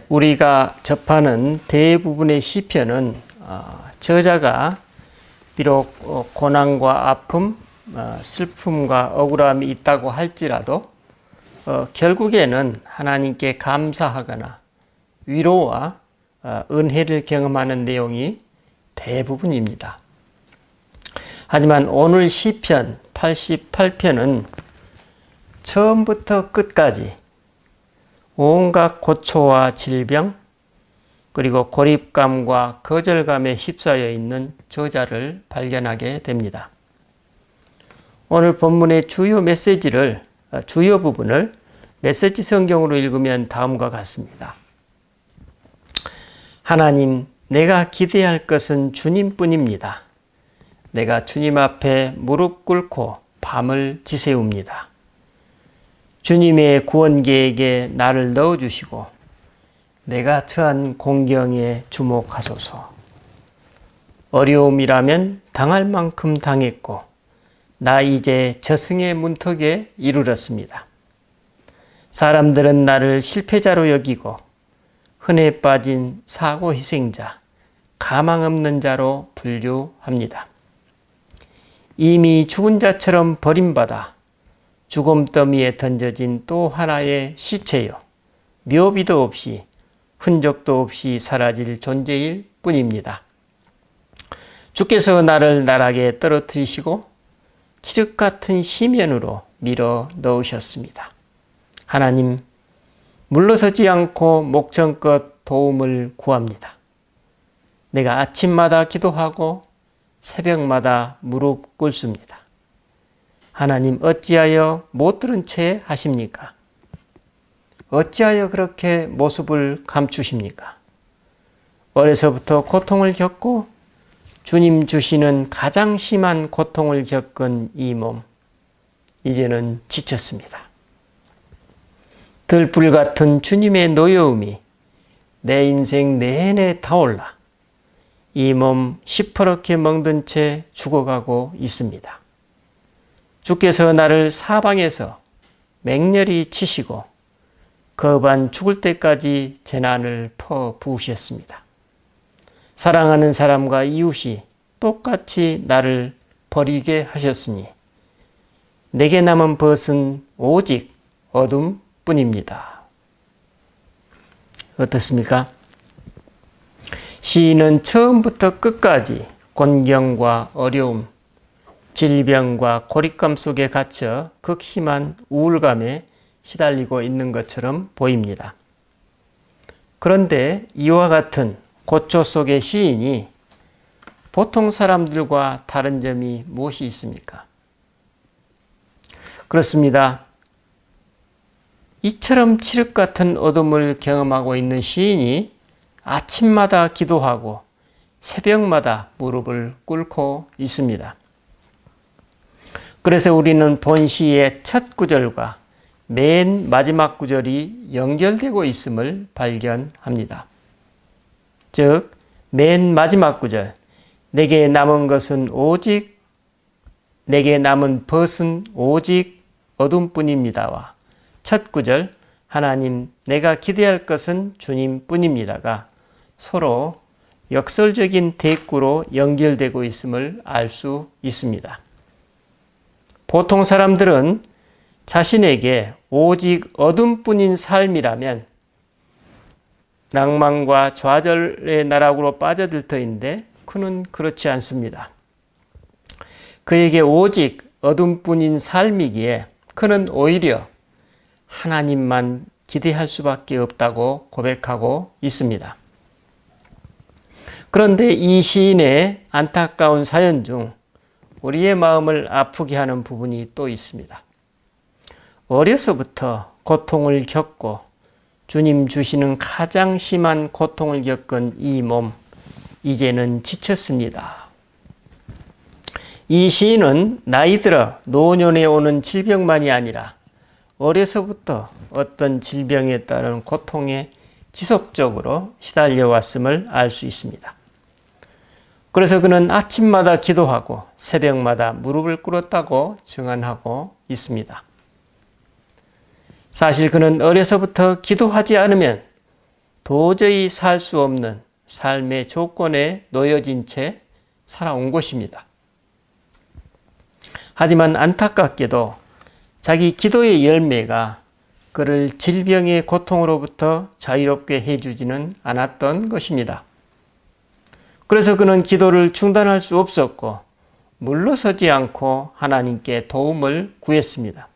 우리가 접하는 대부분의 시편은 저자가 비록 고난과 아픔, 슬픔과 억울함이 있다고 할지라도 결국에는 하나님께 감사하거나 위로와 은혜를 경험하는 내용이 대부분입니다. 하지만 오늘 시편 88편은 처음부터 끝까지 온갖 고초와 질병, 그리고 고립감과 거절감에 휩싸여 있는 저자를 발견하게 됩니다. 오늘 본문의 주요 부분을 메시지 성경으로 읽으면 다음과 같습니다. 하나님, 내가 기대할 것은 주님뿐입니다. 내가 주님 앞에 무릎 꿇고 밤을 지새웁니다. 주님의 구원 계획에 나를 넣어주시고 내가 처한 공경에 주목하소서. 어려움이라면 당할 만큼 당했고 나 이제 저승의 문턱에 이르렀습니다. 사람들은 나를 실패자로 여기고 흔해 빠진 사고 희생자, 가망 없는 자로 분류합니다. 이미 죽은 자처럼 버림받아 죽음 더미에 던져진 또 하나의 시체요, 묘비도 없이 흔적도 없이 사라질 존재일 뿐입니다. 주께서 나를 나락에 떨어뜨리시고 칠흑 같은 시면으로 밀어 넣으셨습니다. 하나님, 물러서지 않고 목청껏 도움을 구합니다. 내가 아침마다 기도하고 새벽마다 무릎 꿇습니다. 하나님, 어찌하여 못 들은 채 하십니까? 어찌하여 그렇게 모습을 감추십니까? 어려서부터 고통을 겪고 주님 주시는 가장 심한 고통을 겪은 이 몸, 이제는 지쳤습니다. 들불 같은 주님의 노여움이 내 인생 내내 타올라 이 몸 시퍼렇게 멍든 채 죽어가고 있습니다. 주께서 나를 사방에서 맹렬히 치시고 거반 죽을 때까지 재난을 퍼부으셨습니다. 사랑하는 사람과 이웃이 똑같이 나를 버리게 하셨으니 내게 남은 벗은 오직 어둠뿐입니다. 어떻습니까? 시인은 처음부터 끝까지 곤경과 어려움, 질병과 고립감 속에 갇혀 극심한 우울감에 시달리고 있는 것처럼 보입니다. 그런데 이와 같은 고초 속의 시인이 보통 사람들과 다른 점이 무엇이 있습니까? 그렇습니다. 이처럼 칠흑 같은 어둠을 경험하고 있는 시인이 아침마다 기도하고 새벽마다 무릎을 꿇고 있습니다. 그래서 우리는 본 시의 첫 구절과 맨 마지막 구절이 연결되고 있음을 발견합니다. 즉, 맨 마지막 구절, 내게 남은 벗은 오직 어둠뿐입니다와 첫 구절, 하나님, 내가 기대할 것은 주님뿐입니다가 서로 역설적인 대꾸로 연결되고 있음을 알 수 있습니다. 보통 사람들은 자신에게 오직 어둠뿐인 삶이라면 낭만과 좌절의 나락으로 빠져들 터인데 그는 그렇지 않습니다. 그에게 오직 어둠뿐인 삶이기에 그는 오히려 하나님만 기대할 수밖에 없다고 고백하고 있습니다. 그런데 이 시인의 안타까운 사연 중 우리의 마음을 아프게 하는 부분이 또 있습니다. 어려서부터 고통을 겪고 주님 주시는 가장 심한 고통을 겪은 이 몸, 이제는 지쳤습니다. 이 시인은 나이 들어 노년에 오는 질병만이 아니라 어려서부터 어떤 질병에 따른 고통에 지속적으로 시달려 왔음을 알 수 있습니다. 그래서 그는 아침마다 기도하고 새벽마다 무릎을 꿇었다고 증언하고 있습니다. 사실 그는 어려서부터 기도하지 않으면 도저히 살 수 없는 삶의 조건에 놓여진 채 살아온 것입니다. 하지만 안타깝게도 자기 기도의 열매가 그를 질병의 고통으로부터 자유롭게 해주지는 않았던 것입니다. 그래서 그는 기도를 중단할 수 없었고 물러서지 않고 하나님께 도움을 구했습니다.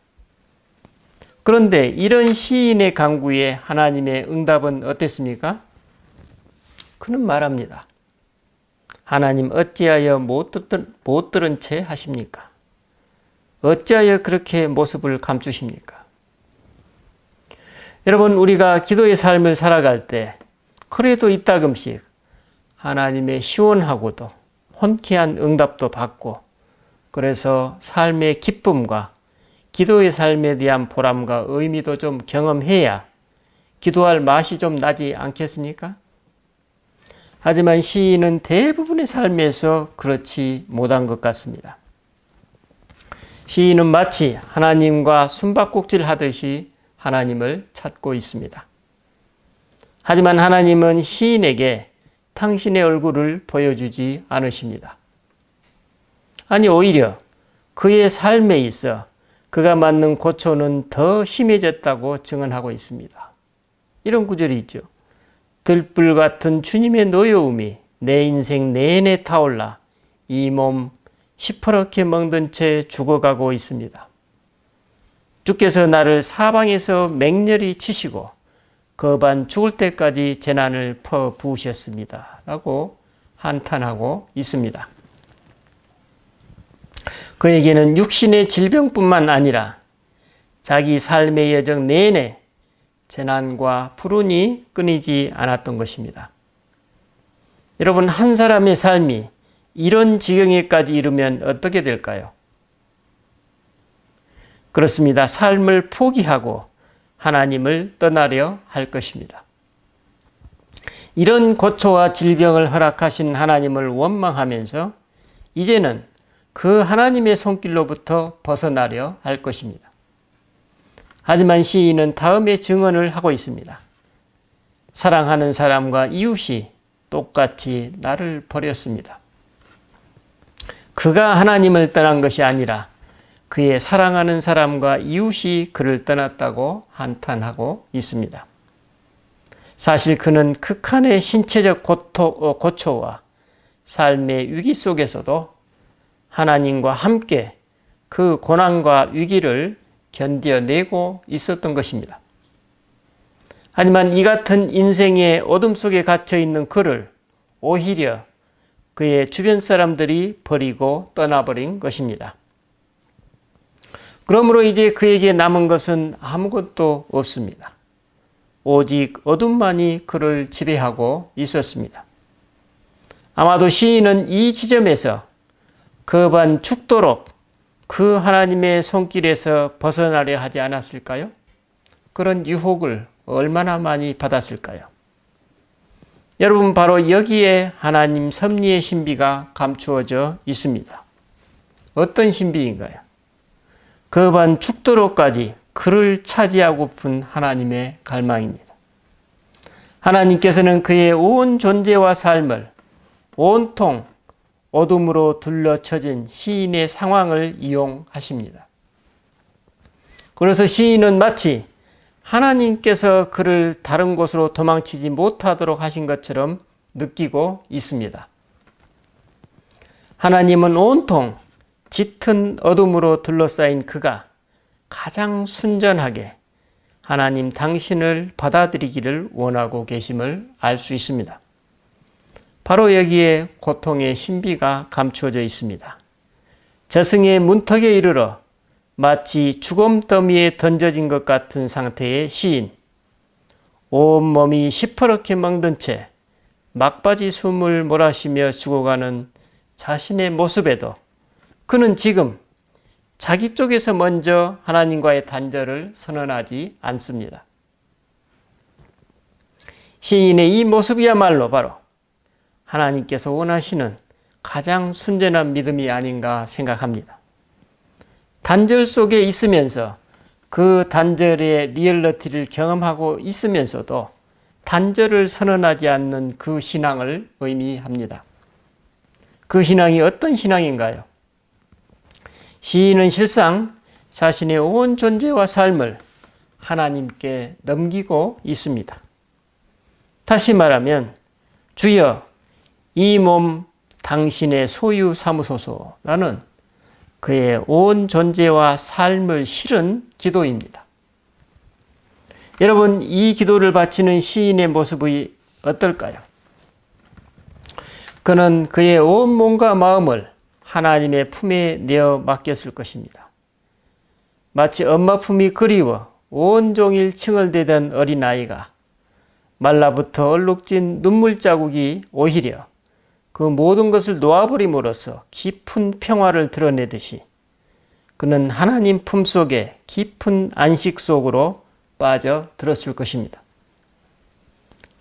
그런데 이런 시인의 간구에 하나님의 응답은 어땠습니까? 그는 말합니다. 하나님 어찌하여 못 들은 채 하십니까? 어찌하여 그렇게 모습을 감추십니까? 여러분, 우리가 기도의 삶을 살아갈 때 그래도 이따금씩 하나님의 시원하고도 혼쾌한 응답도 받고 그래서 삶의 기쁨과 기도의 삶에 대한 보람과 의미도 좀 경험해야 기도할 맛이 좀 나지 않겠습니까? 하지만 시인은 대부분의 삶에서 그렇지 못한 것 같습니다. 시인은 마치 하나님과 숨바꼭질 하듯이 하나님을 찾고 있습니다. 하지만 하나님은 시인에게 당신의 얼굴을 보여주지 않으십니다. 아니, 오히려 그의 삶에 있어 그가 맞는 고초는 더 심해졌다고 증언하고 있습니다. 이런 구절이 있죠. 들불 같은 주님의 노여움이 내 인생 내내 타올라 이 몸 시퍼렇게 멍든 채 죽어가고 있습니다. 주께서 나를 사방에서 맹렬히 치시고 거반 죽을 때까지 재난을 퍼 부으셨습니다. 라고 한탄하고 있습니다. 그에게는 육신의 질병뿐만 아니라 자기 삶의 여정 내내 재난과 불운이 끊이지 않았던 것입니다. 여러분, 한 사람의 삶이 이런 지경에까지 이르면 어떻게 될까요? 그렇습니다. 삶을 포기하고 하나님을 떠나려 할 것입니다. 이런 고초와 질병을 허락하신 하나님을 원망하면서 이제는 그 하나님의 손길로부터 벗어나려 할 것입니다. 하지만 시인은 다음의 증언을 하고 있습니다. 사랑하는 사람과 이웃이 똑같이 나를 버렸습니다. 그가 하나님을 떠난 것이 아니라 그의 사랑하는 사람과 이웃이 그를 떠났다고 한탄하고 있습니다. 사실 그는 극한의 신체적 고초와 삶의 위기 속에서도 하나님과 함께 그 고난과 위기를 견뎌내고 있었던 것입니다. 하지만 이 같은 인생의 어둠 속에 갇혀있는 그를 오히려 그의 주변 사람들이 버리고 떠나버린 것입니다. 그러므로 이제 그에게 남은 것은 아무것도 없습니다. 오직 어둠만이 그를 지배하고 있었습니다. 아마도 시인은 이 지점에서 거반 죽도록 그 하나님의 손길에서 벗어나려 하지 않았을까요? 그런 유혹을 얼마나 많이 받았을까요? 여러분, 바로 여기에 하나님 섭리의 신비가 감추어져 있습니다. 어떤 신비인가요? 거반 죽도록까지 그를 차지하고픈 하나님의 갈망입니다. 하나님께서는 그의 온 존재와 삶을 온통 어둠으로 둘러쳐진 시인의 상황을 이용하십니다. 그래서 시인은 마치 하나님께서 그를 다른 곳으로 도망치지 못하도록 하신 것처럼 느끼고 있습니다. 하나님은 온통 짙은 어둠으로 둘러싸인 그가 가장 순전하게 하나님 당신을 받아들이기를 원하고 계심을 알 수 있습니다. 바로 여기에 고통의 신비가 감추어져 있습니다. 저승의 문턱에 이르러 마치 죽음 더미에 던져진 것 같은 상태의 시인, 온몸이 시퍼렇게 멍든 채 막바지 숨을 몰아쉬며 죽어가는 자신의 모습에도 그는 지금 자기 쪽에서 먼저 하나님과의 단절을 선언하지 않습니다. 시인의 이 모습이야말로 바로 하나님께서 원하시는 가장 순전한 믿음이 아닌가 생각합니다. 단절 속에 있으면서 그 단절의 리얼리티를 경험하고 있으면서도 단절을 선언하지 않는 그 신앙을 의미합니다. 그 신앙이 어떤 신앙인가요? 시인은 실상 자신의 온 존재와 삶을 하나님께 넘기고 있습니다. 다시 말하면 주여 이 몸 당신의 소유 삼으소서라는 그의 온 존재와 삶을 실은 기도입니다. 여러분, 이 기도를 바치는 시인의 모습이 어떨까요? 그는 그의 온 몸과 마음을 하나님의 품에 내어 맡겼을 것입니다. 마치 엄마 품이 그리워 온종일 칭얼대던 어린아이가 말라붙어 얼룩진 눈물 자국이 오히려 그 모든 것을 놓아버림으로써 깊은 평화를 드러내듯이 그는 하나님 품속에 깊은 안식 속으로 빠져들었을 것입니다.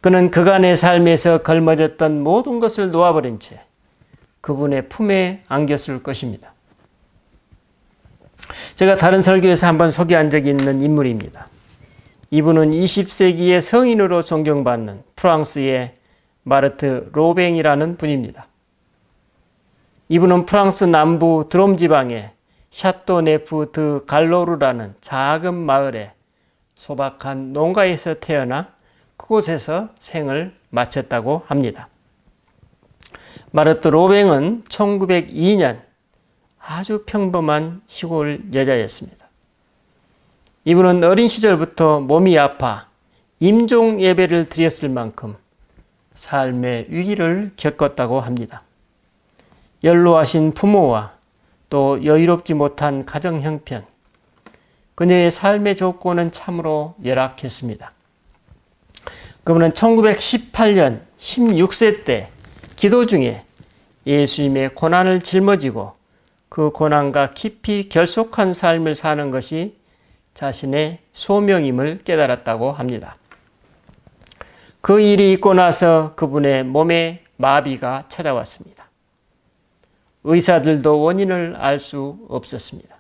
그는 그간의 삶에서 걸머졌던 모든 것을 놓아버린 채 그분의 품에 안겼을 것입니다. 제가 다른 설교에서 한번 소개한 적이 있는 인물입니다. 이분은 20세기의 성인으로 존경받는 프랑스의 마르트 로뱅이라는 분입니다. 이분은 프랑스 남부 드롬 지방의 샤또네프 드 갈로르라는 작은 마을에 소박한 농가에서 태어나 그곳에서 생을 마쳤다고 합니다. 마르트 로뱅은 1902년 아주 평범한 시골 여자였습니다. 이분은 어린 시절부터 몸이 아파 임종 예배를 드렸을 만큼 삶의 위기를 겪었다고 합니다. 연로하신 부모와 또 여유롭지 못한 가정 형편, 그녀의 삶의 조건은 참으로 열악했습니다. 그분은 1918년 16세 때 기도 중에 예수님의 고난을 짊어지고 그 고난과 깊이 결속한 삶을 사는 것이 자신의 소명임을 깨달았다고 합니다. 그 일이 있고 나서 그분의 몸에 마비가 찾아왔습니다. 의사들도 원인을 알 수 없었습니다.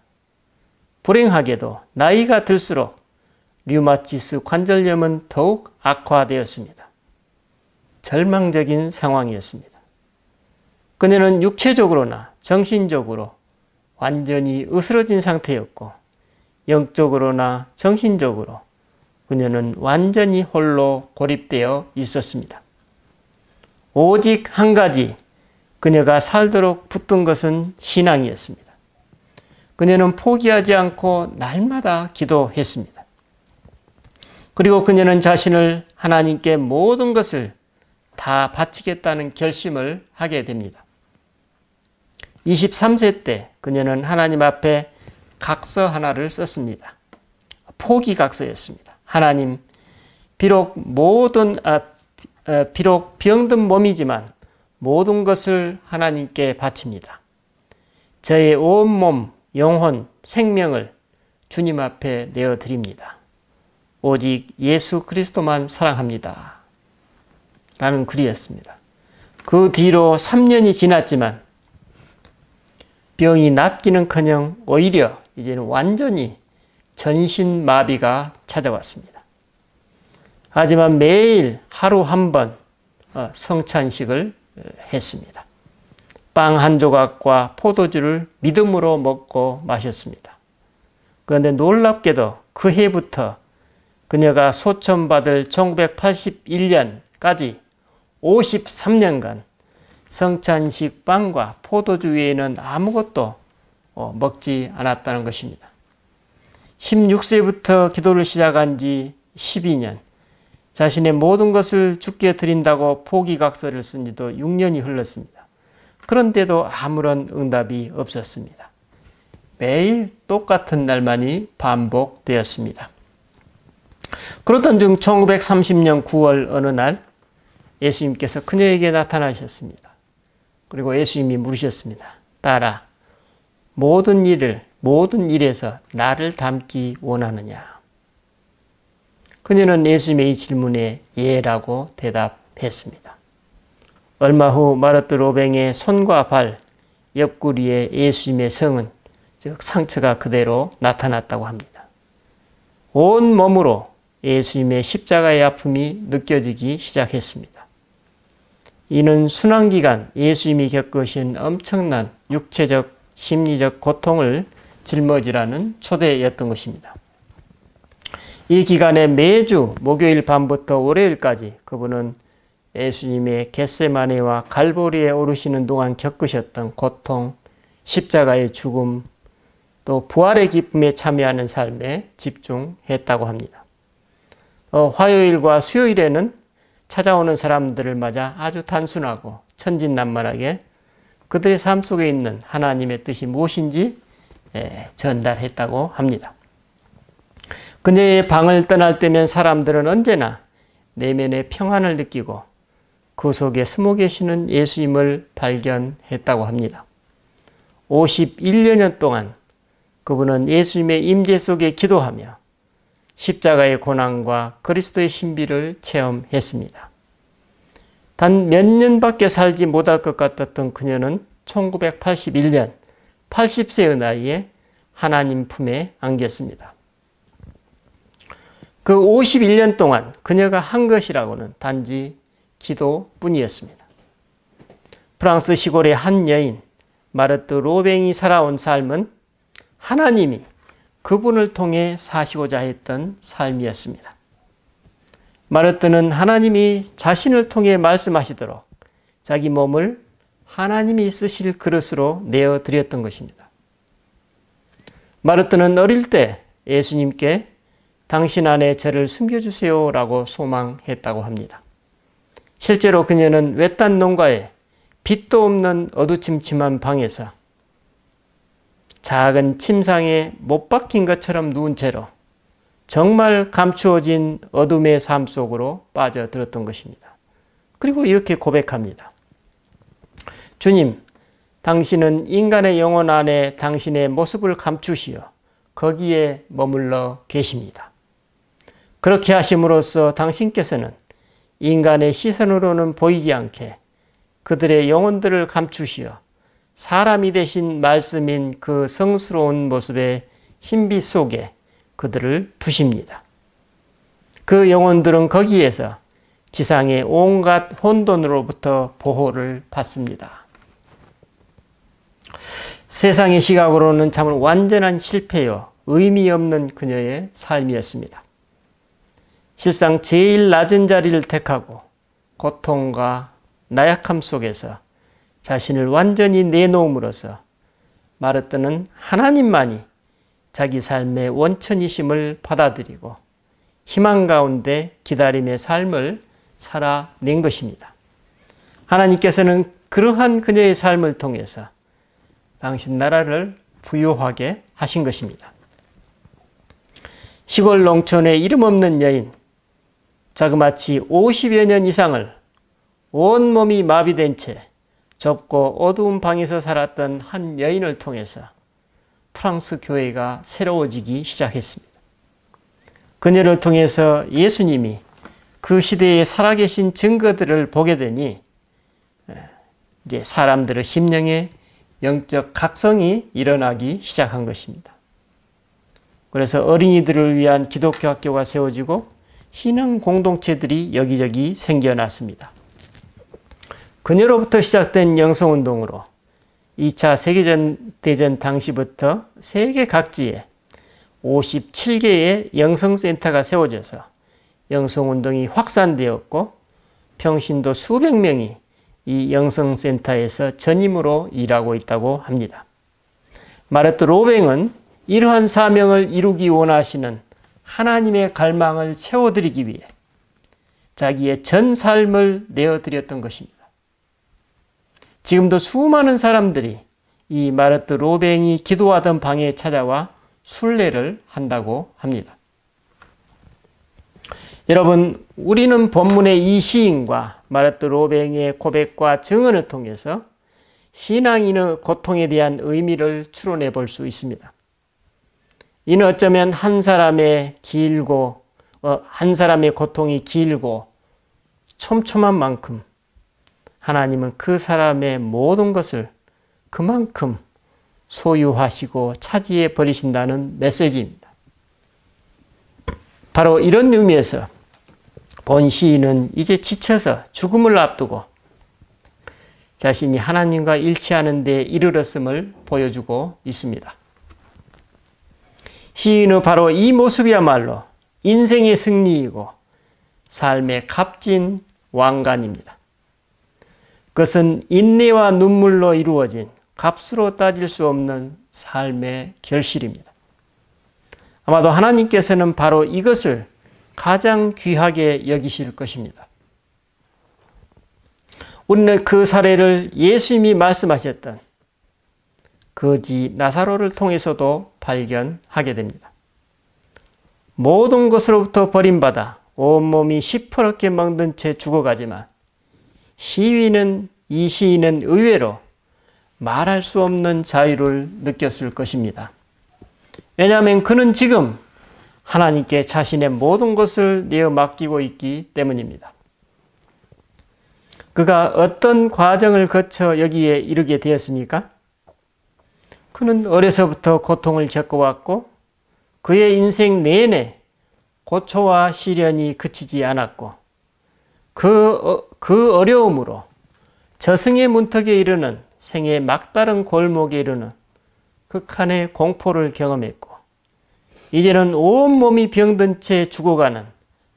불행하게도 나이가 들수록 류마티스 관절염은 더욱 악화되었습니다. 절망적인 상황이었습니다. 그녀는 육체적으로나 정신적으로 완전히 으스러진 상태였고 영적으로나 정신적으로 그녀는 완전히 홀로 고립되어 있었습니다. 오직 한 가지 그녀가 살도록 붙든 것은 신앙이었습니다. 그녀는 포기하지 않고 날마다 기도했습니다. 그리고 그녀는 자신을 하나님께 모든 것을 다 바치겠다는 결심을 하게 됩니다. 23세 때 그녀는 하나님 앞에 각서 하나를 썼습니다. 포기 각서였습니다. 하나님, 비록 병든 몸이지만 모든 것을 하나님께 바칩니다. 저의 온몸, 영혼, 생명을 주님 앞에 내어드립니다. 오직 예수 그리스도만 사랑합니다. 라는 글이었습니다. 그 뒤로 3년이 지났지만 병이 낫기는커녕 오히려 이제는 완전히 전신마비가 찾아왔습니다. 하지만 매일 하루 한 번 성찬식을 했습니다. 빵 한 조각과 포도주를 믿음으로 먹고 마셨습니다. 그런데 놀랍게도 그 해부터 그녀가 소천받을 1981년까지 53년간 성찬식 빵과 포도주 외에는 아무것도 먹지 않았다는 것입니다. 16세부터 기도를 시작한 지 12년, 자신의 모든 것을 주께 드린다고 포기각서를 쓴 지도 6년이 흘렀습니다. 그런데도 아무런 응답이 없었습니다. 매일 똑같은 날만이 반복되었습니다. 그러던 중 1930년 9월 어느 날 예수님께서 그녀에게 나타나셨습니다. 그리고 예수님이 물으셨습니다. 딸아, 모든 일에서 나를 닮기 원하느냐? 그녀는 예수님의 이 질문에 예라고 대답했습니다. 얼마 후 마르트 로뱅의 손과 발, 옆구리에 예수님의 성은, 즉 상처가 그대로 나타났다고 합니다. 온 몸으로 예수님의 십자가의 아픔이 느껴지기 시작했습니다. 이는 순환기간 예수님이 겪으신 엄청난 육체적, 심리적 고통을 짊어지라는 초대였던 것입니다. 이 기간에 매주 목요일 밤부터 월요일까지 그분은 예수님의 겟세마네와 갈보리에 오르시는 동안 겪으셨던 고통, 십자가의 죽음, 또 부활의 기쁨에 참여하는 삶에 집중했다고 합니다. 화요일과 수요일에는 찾아오는 사람들을 맞아 아주 단순하고 천진난만하게 그들의 삶 속에 있는 하나님의 뜻이 무엇인지 전달했다고 합니다. 그녀의 방을 떠날 때면 사람들은 언제나 내면의 평안을 느끼고 그 속에 숨어 계시는 예수님을 발견했다고 합니다. 51여 동안 그분은 예수님의 임재 속에 기도하며 십자가의 고난과 그리스도의 신비를 체험했습니다. 단 몇 년밖에 살지 못할 것 같았던 그녀는 1981년 80세의 나이에 하나님 품에 안겼습니다. 그 51년 동안 그녀가 한 것이라고는 단지 기도뿐이었습니다. 프랑스 시골의 한 여인 마르트 로뱅이 살아온 삶은 하나님이 그분을 통해 사시고자 했던 삶이었습니다. 마르트는 하나님이 자신을 통해 말씀하시도록 자기 몸을 하나님이 쓰실 그릇으로 내어드렸던 것입니다. 마르트는 어릴 때 예수님께 당신 안에 저를 숨겨주세요 라고 소망했다고 합니다. 실제로 그녀는 외딴 농가에 빛도 없는 어두침침한 방에서 작은 침상에 못 박힌 것처럼 누운 채로 정말 감추어진 어둠의 삶 속으로 빠져들었던 것입니다. 그리고 이렇게 고백합니다. 주님, 당신은 인간의 영혼 안에 당신의 모습을 감추시어 거기에 머물러 계십니다. 그렇게 하심으로써 당신께서는 인간의 시선으로는 보이지 않게 그들의 영혼들을 감추시어 사람이 되신 말씀인 그 성스러운 모습의 신비 속에 그들을 두십니다. 그 영혼들은 거기에서 지상의 온갖 혼돈으로부터 보호를 받습니다. 세상의 시각으로는 참 완전한 실패요, 의미 없는 그녀의 삶이었습니다. 실상 제일 낮은 자리를 택하고 고통과 나약함 속에서 자신을 완전히 내놓음으로써 마르트는 하나님만이 자기 삶의 원천이심을 받아들이고 희망 가운데 기다림의 삶을 살아낸 것입니다. 하나님께서는 그러한 그녀의 삶을 통해서 당신 나라를 부요하게 하신 것입니다. 시골 농촌의 이름 없는 여인, 자그마치 50여 년 이상을 온몸이 마비된 채 좁고 어두운 방에서 살았던 한 여인을 통해서 프랑스 교회가 새로워지기 시작했습니다. 그녀를 통해서 예수님이 그 시대에 살아계신 증거들을 보게 되니 이제 사람들의 심령에 영적 각성이 일어나기 시작한 것입니다. 그래서 어린이들을 위한 기독교 학교가 세워지고 신앙 공동체들이 여기저기 생겨났습니다. 그녀로부터 시작된 영성운동으로 2차 세계대전 당시부터 세계 각지에 57개의 영성센터가 세워져서 영성운동이 확산되었고 평신도 수백 명이 이 영성센터에서 전임으로 일하고 있다고 합니다. 마르트 로뱅은 이러한 사명을 이루기 원하시는 하나님의 갈망을 채워드리기 위해 자기의 전 삶을 내어드렸던 것입니다. 지금도 수많은 사람들이 이 마르트 로뱅이 기도하던 방에 찾아와 순례를 한다고 합니다. 여러분, 우리는 본문의 이 시인과 마르트 로뱅의 고백과 증언을 통해서 신앙인의 고통에 대한 의미를 추론해 볼 수 있습니다. 이는 어쩌면 한 사람의 고통이 길고 촘촘한 만큼 하나님은 그 사람의 모든 것을 그만큼 소유하시고 차지해 버리신다는 메시지입니다. 바로 이런 의미에서 본 시인은 이제 지쳐서 죽음을 앞두고 자신이 하나님과 일치하는 데 이르렀음을 보여주고 있습니다. 시인의 바로 이 모습이야말로 인생의 승리이고 삶의 값진 왕관입니다. 그것은 인내와 눈물로 이루어진 값으로 따질 수 없는 삶의 결실입니다. 아마도 하나님께서는 바로 이것을 가장 귀하게 여기실 것입니다. 우리는 그 사례를 예수님이 말씀하셨던 거지 나사로를 통해서도 발견하게 됩니다. 모든 것으로부터 버림받아 온몸이 시퍼렇게 멍든 채 죽어가지만 이 시인은 의외로 말할 수 없는 자유를 느꼈을 것입니다. 왜냐하면 그는 지금 하나님께 자신의 모든 것을 내어 맡기고 있기 때문입니다. 그가 어떤 과정을 거쳐 여기에 이르게 되었습니까? 그는 어려서부터 고통을 겪어왔고 그의 인생 내내 고초와 시련이 그치지 않았고 그 어려움으로 저승의 문턱에 이르는 생의 막다른 골목에 이르는 극한의 공포를 경험했고 이제는 온몸이 병든 채 죽어가는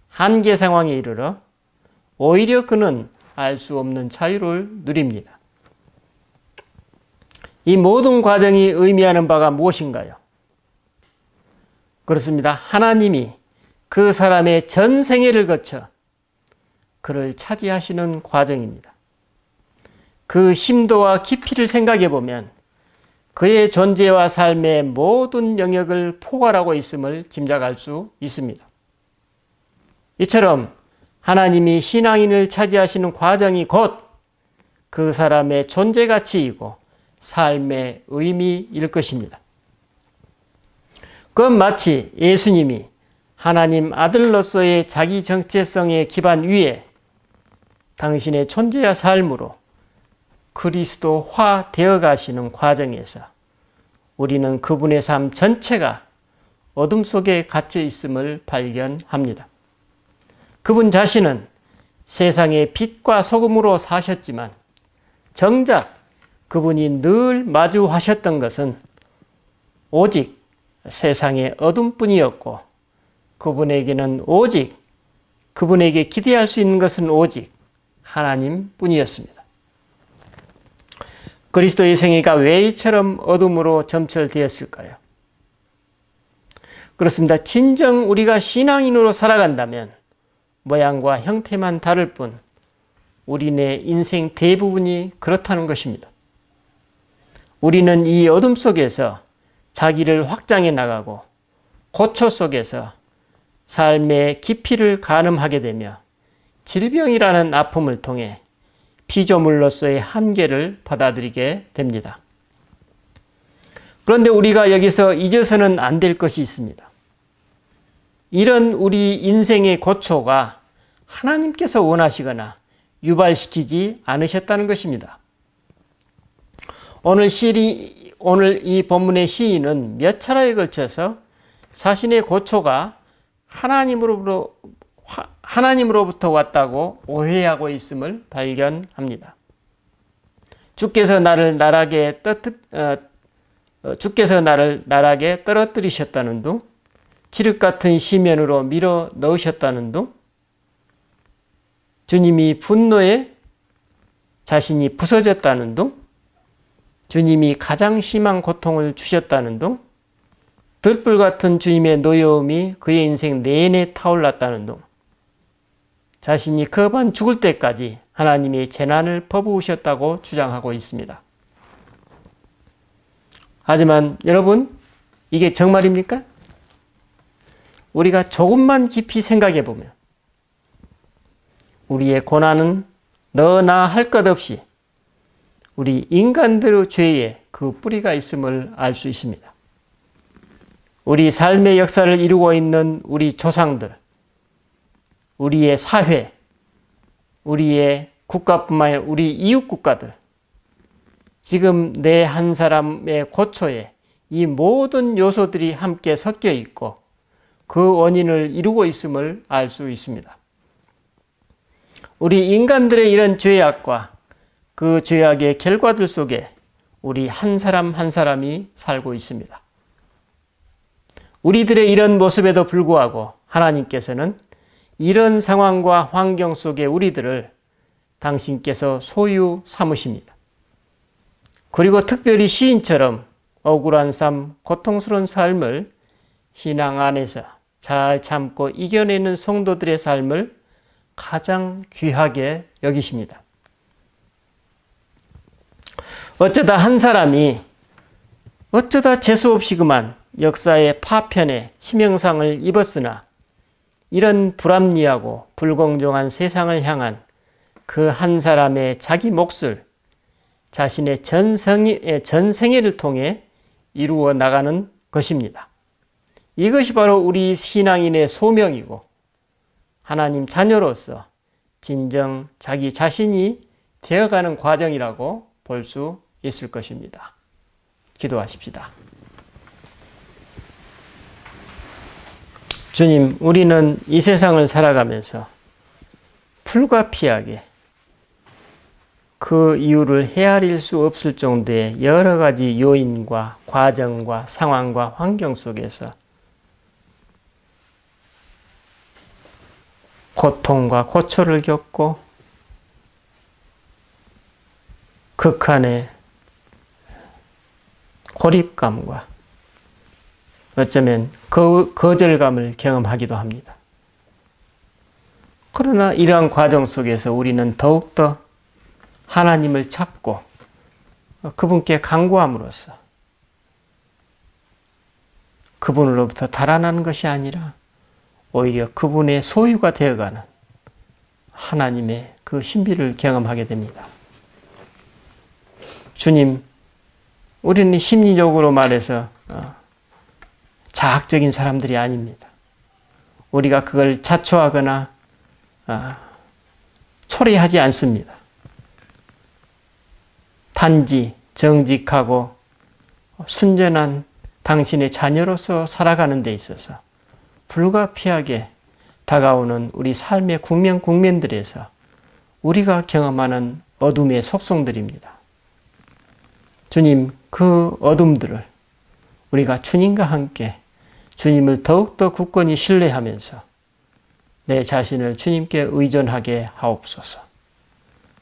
한계 상황에 이르러 오히려 그는 알 수 없는 자유를 누립니다. 이 모든 과정이 의미하는 바가 무엇인가요? 그렇습니다. 하나님이 그 사람의 전 생애를 거쳐 그를 차지하시는 과정입니다. 그 심도와 깊이를 생각해 보면 그의 존재와 삶의 모든 영역을 포괄하고 있음을 짐작할 수 있습니다. 이처럼 하나님이 신앙인을 차지하시는 과정이 곧 그 사람의 존재 가치이고 삶의 의미일 것입니다. 그건 마치 예수님이 하나님 아들로서의 자기 정체성의 기반 위에 당신의 존재와 삶으로 그리스도화 되어 가시는 과정에서 우리는 그분의 삶 전체가 어둠 속에 갇혀 있음을 발견합니다. 그분 자신은 세상의 빛과 소금으로 사셨지만 정작 그분이 늘 마주하셨던 것은 오직 세상의 어둠뿐이었고 그분에게 기대할 수 있는 것은 오직 하나님뿐이었습니다. 그리스도의 생애가 왜 이처럼 어둠으로 점철되었을까요? 그렇습니다. 진정 우리가 신앙인으로 살아간다면 모양과 형태만 다를 뿐 우리네 인생 대부분이 그렇다는 것입니다. 우리는 이 어둠 속에서 자기를 확장해 나가고 고초 속에서 삶의 깊이를 가늠하게 되며 질병이라는 아픔을 통해 피조물로서의 한계를 받아들이게 됩니다. 그런데 우리가 여기서 잊어서는 안 될 것이 있습니다. 이런 우리 인생의 고초가 하나님께서 원하시거나 유발시키지 않으셨다는 것입니다. 오늘 이 본문의 시인은 몇 차례에 걸쳐서 자신의 고초가 하나님으로부터 왔다고 오해하고 있음을 발견합니다. 주께서 나를 나락에 떨어뜨리셨다는 둥, 칠흑 같은 시면으로 밀어 넣으셨다는 둥, 주님이 분노에 자신이 부서졌다는 둥, 주님이 가장 심한 고통을 주셨다는 둥, 들불 같은 주님의 노여움이 그의 인생 내내 타올랐다는 둥, 자신이 거반 죽을 때까지 하나님이 재난을 퍼부으셨다고 주장하고 있습니다. 하지만 여러분, 이게 정말입니까? 우리가 조금만 깊이 생각해 보면 우리의 고난은 너나 할 것 없이 우리 인간들의 죄에 그 뿌리가 있음을 알 수 있습니다. 우리 삶의 역사를 이루고 있는 우리 조상들, 우리의 사회, 우리의 국가뿐만 아니라 우리 이웃 국가들, 지금 내 한 사람의 고초에 이 모든 요소들이 함께 섞여 있고 그 원인을 이루고 있음을 알 수 있습니다. 우리 인간들의 이런 죄악과 그 죄악의 결과들 속에 우리 한 사람 한 사람이 살고 있습니다. 우리들의 이런 모습에도 불구하고 하나님께서는 이런 상황과 환경 속에 우리들을 당신께서 소유 삼으십니다. 그리고 특별히 시인처럼 억울한 삶, 고통스러운 삶을 신앙 안에서 잘 참고 이겨내는 성도들의 삶을 가장 귀하게 여기십니다. 어쩌다 한 사람이 어쩌다 재수없이 그만 역사의 파편에 치명상을 입었으나 이런 불합리하고 불공정한 세상을 향한 그 한 사람의 자기 몫을 자신의 전생애를 통해 이루어 나가는 것입니다. 이것이 바로 우리 신앙인의 소명이고 하나님 자녀로서 진정 자기 자신이 되어가는 과정이라고 볼 수 있을 것입니다. 기도하십시다. 주님, 우리는 이 세상을 살아가면서 불가피하게 그 이유를 헤아릴 수 없을 정도의 여러 가지 요인과 과정과 상황과 환경 속에서 고통과 고초를 겪고 극한의 고립감과 어쩌면 거절감을 경험하기도 합니다. 그러나 이러한 과정 속에서 우리는 더욱더 하나님을 찾고 그분께 간구함으로써 그분으로부터 달아나는 것이 아니라 오히려 그분의 소유가 되어가는 하나님의 그 신비를 경험하게 됩니다. 주님, 우리는 심리적으로 말해서 자학적인 사람들이 아닙니다. 우리가 그걸 자초하거나 초래하지 않습니다. 단지 정직하고 순전한 당신의 자녀로서 살아가는 데 있어서 불가피하게 다가오는 우리 삶의 국면들에서 우리가 경험하는 어둠의 속성들입니다. 주님, 그 어둠들을 우리가 주님과 함께 주님을 더욱더 굳건히 신뢰하면서 내 자신을 주님께 의존하게 하옵소서.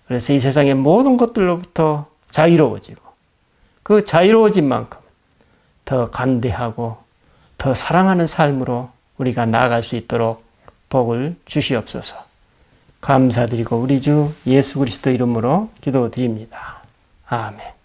그래서 이 세상의 모든 것들로부터 자유로워지고 그 자유로워진 만큼 더 간대하고 더 사랑하는 삶으로 우리가 나아갈 수 있도록 복을 주시옵소서. 감사드리고 우리 주 예수 그리스도 이름으로 기도드립니다. 아멘.